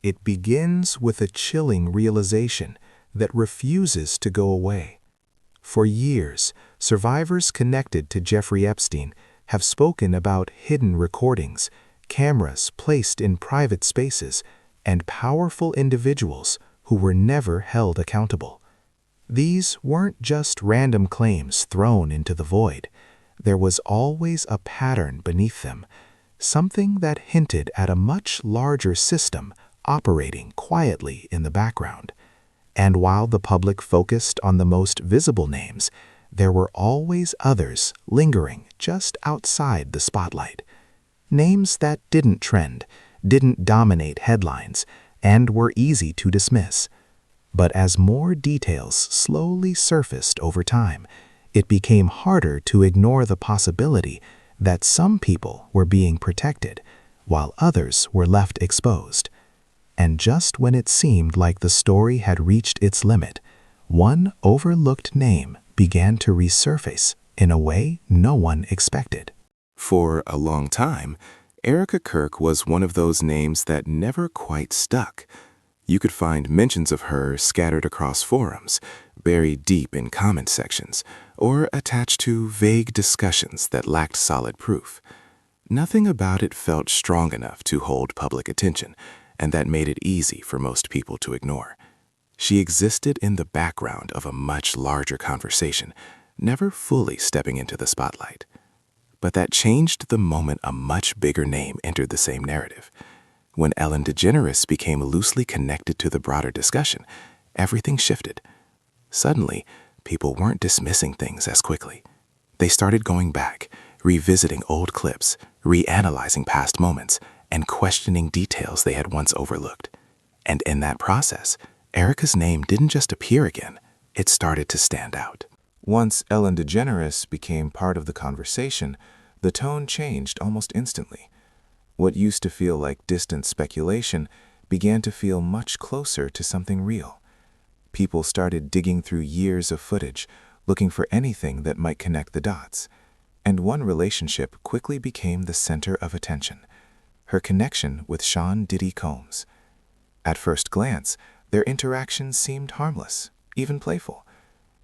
It begins with a chilling realization that refuses to go away. For years, survivors connected to Jeffrey Epstein have spoken about hidden recordings, cameras placed in private spaces, and powerful individuals who were never held accountable. These weren't just random claims thrown into the void. There was always a pattern beneath them, something that hinted at a much larger system operating quietly in the background. And while the public focused on the most visible names, there were always others lingering just outside the spotlight. Names that didn't trend, didn't dominate headlines, and were easy to dismiss. But as more details slowly surfaced over time, it became harder to ignore the possibility that some people were being protected, while others were left exposed. And just when it seemed like the story had reached its limit, one overlooked name began to resurface in a way no one expected. For a long time, Erika Kirk was one of those names that never quite stuck. You could find mentions of her scattered across forums, buried deep in comment sections, or attached to vague discussions that lacked solid proof. Nothing about it felt strong enough to hold public attention, and that made it easy for most people to ignore. She existed in the background of a much larger conversation, never fully stepping into the spotlight. But that changed the moment a much bigger name entered the same narrative. When Ellen DeGeneres became loosely connected to the broader discussion, everything shifted. Suddenly, people weren't dismissing things as quickly. They started going back, revisiting old clips, reanalyzing past moments, and questioning details they had once overlooked. And in that process, Erika's name didn't just appear again, it started to stand out. Once Ellen DeGeneres became part of the conversation, the tone changed almost instantly. What used to feel like distant speculation began to feel much closer to something real. People started digging through years of footage, looking for anything that might connect the dots. And one relationship quickly became the center of attention: her connection with Sean Diddy Combs. At first glance, their interactions seemed harmless, even playful.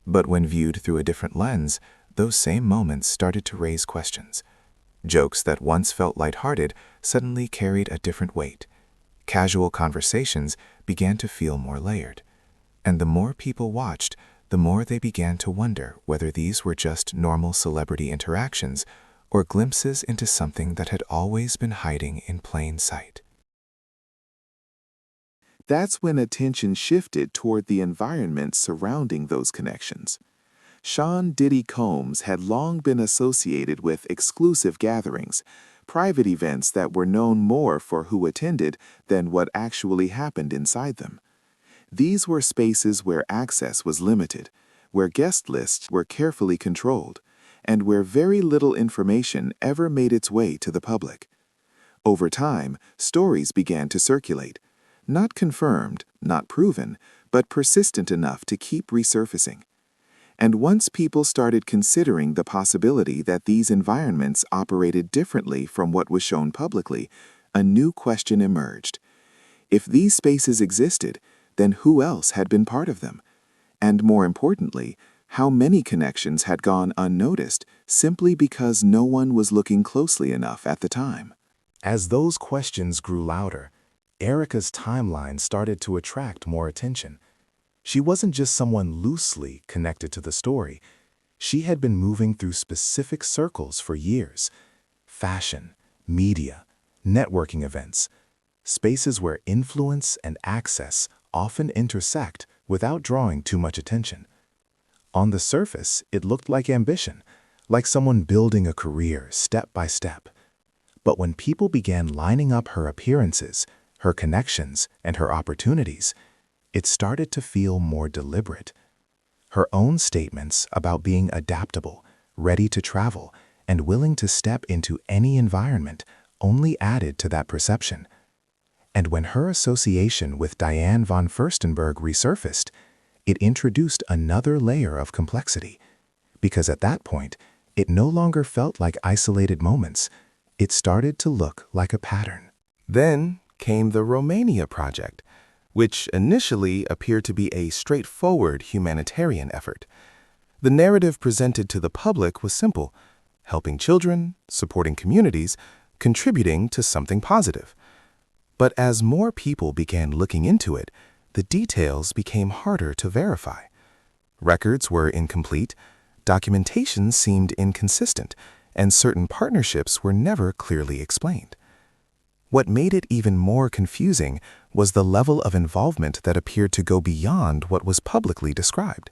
But when viewed through a different lens, those same moments started to raise questions. Jokes that once felt lighthearted suddenly carried a different weight. Casual conversations began to feel more layered. And the more people watched, the more they began to wonder whether these were just normal celebrity interactions or glimpses into something that had always been hiding in plain sight. That's when attention shifted toward the environment surrounding those connections. Sean Diddy Combs had long been associated with exclusive gatherings, private events that were known more for who attended than what actually happened inside them. These were spaces where access was limited, where guest lists were carefully controlled, and where very little information ever made its way to the public. Over time, stories began to circulate, not confirmed, not proven, but persistent enough to keep resurfacing. And once people started considering the possibility that these environments operated differently from what was shown publicly, a new question emerged. If these spaces existed, then who else had been part of them? And more importantly, how many connections had gone unnoticed simply because no one was looking closely enough at the time? As those questions grew louder, Erika's timeline started to attract more attention. She wasn't just someone loosely connected to the story. She had been moving through specific circles for years: fashion, media, networking events, spaces where influence and access often intersect without drawing too much attention. On the surface, it looked like ambition, like someone building a career step by step. But when people began lining up her appearances, her connections, and her opportunities, it started to feel more deliberate. Her own statements about being adaptable, ready to travel, and willing to step into any environment only added to that perception. And when her association with Diane von Furstenberg resurfaced, it introduced another layer of complexity. Because at that point, it no longer felt like isolated moments. It started to look like a pattern. Then came the Romania Project, which initially appeared to be a straightforward humanitarian effort. The narrative presented to the public was simple: helping children, supporting communities, contributing to something positive. But as more people began looking into it, the details became harder to verify. Records were incomplete, documentation seemed inconsistent, and certain partnerships were never clearly explained. What made it even more confusing was the level of involvement that appeared to go beyond what was publicly described.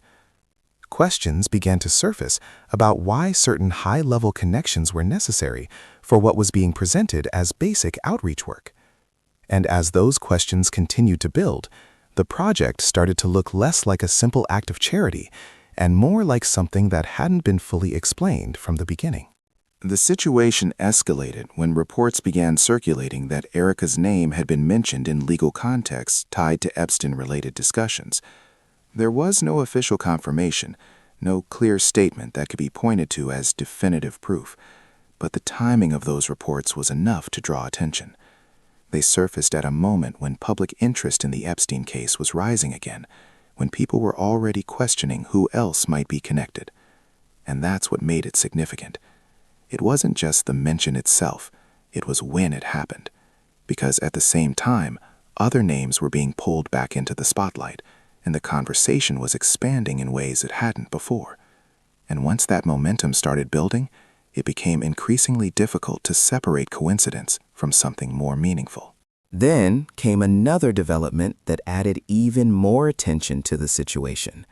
Questions began to surface about why certain high-level connections were necessary for what was being presented as basic outreach work. And as those questions continued to build, the project started to look less like a simple act of charity and more like something that hadn't been fully explained from the beginning. The situation escalated when reports began circulating that Erika's name had been mentioned in legal contexts tied to Epstein-related discussions. There was no official confirmation, no clear statement that could be pointed to as definitive proof, but the timing of those reports was enough to draw attention. They surfaced at a moment when public interest in the Epstein case was rising again, when people were already questioning who else might be connected. And that's what made it significant. It wasn't just the mention itself, it was when it happened. Because at the same time, other names were being pulled back into the spotlight, and the conversation was expanding in ways it hadn't before. And once that momentum started building, it became increasingly difficult to separate coincidence from something more meaningful. Then came another development that added even more attention to the situation.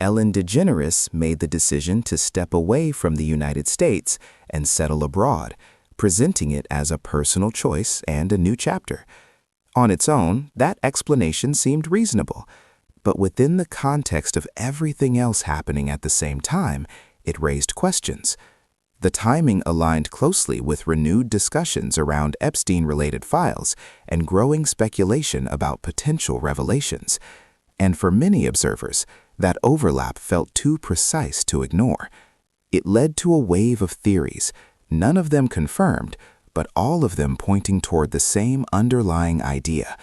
Ellen DeGeneres made the decision to step away from the United States and settle abroad, presenting it as a personal choice and a new chapter. On its own, that explanation seemed reasonable, but within the context of everything else happening at the same time, it raised questions. The timing aligned closely with renewed discussions around Epstein-related files and growing speculation about potential revelations. And for many observers, that overlap felt too precise to ignore. It led to a wave of theories, none of them confirmed, but all of them pointing toward the same underlying idea,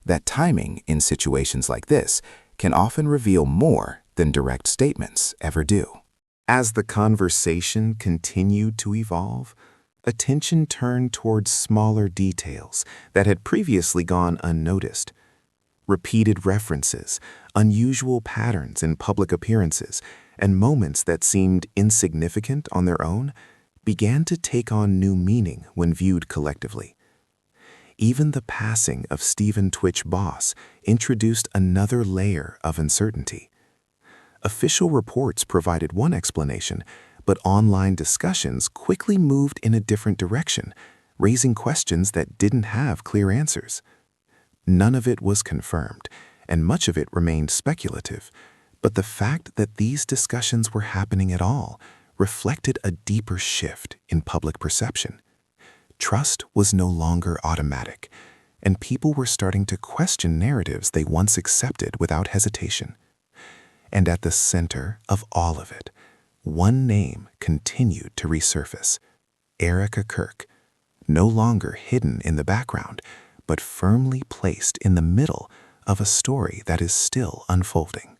that timing in situations like this can often reveal more than direct statements ever do. As the conversation continued to evolve, attention turned toward smaller details that had previously gone unnoticed. Repeated references, unusual patterns in public appearances, and moments that seemed insignificant on their own began to take on new meaning when viewed collectively. Even the passing of Stephen Twitch Boss introduced another layer of uncertainty. Official reports provided one explanation, but online discussions quickly moved in a different direction, raising questions that didn't have clear answers. None of it was confirmed, and much of it remained speculative, but the fact that these discussions were happening at all reflected a deeper shift in public perception. Trust was no longer automatic, and people were starting to question narratives they once accepted without hesitation. And at the center of all of it, one name continued to resurface: Erika Kirk, no longer hidden in the background, but firmly placed in the middle of a story that is still unfolding.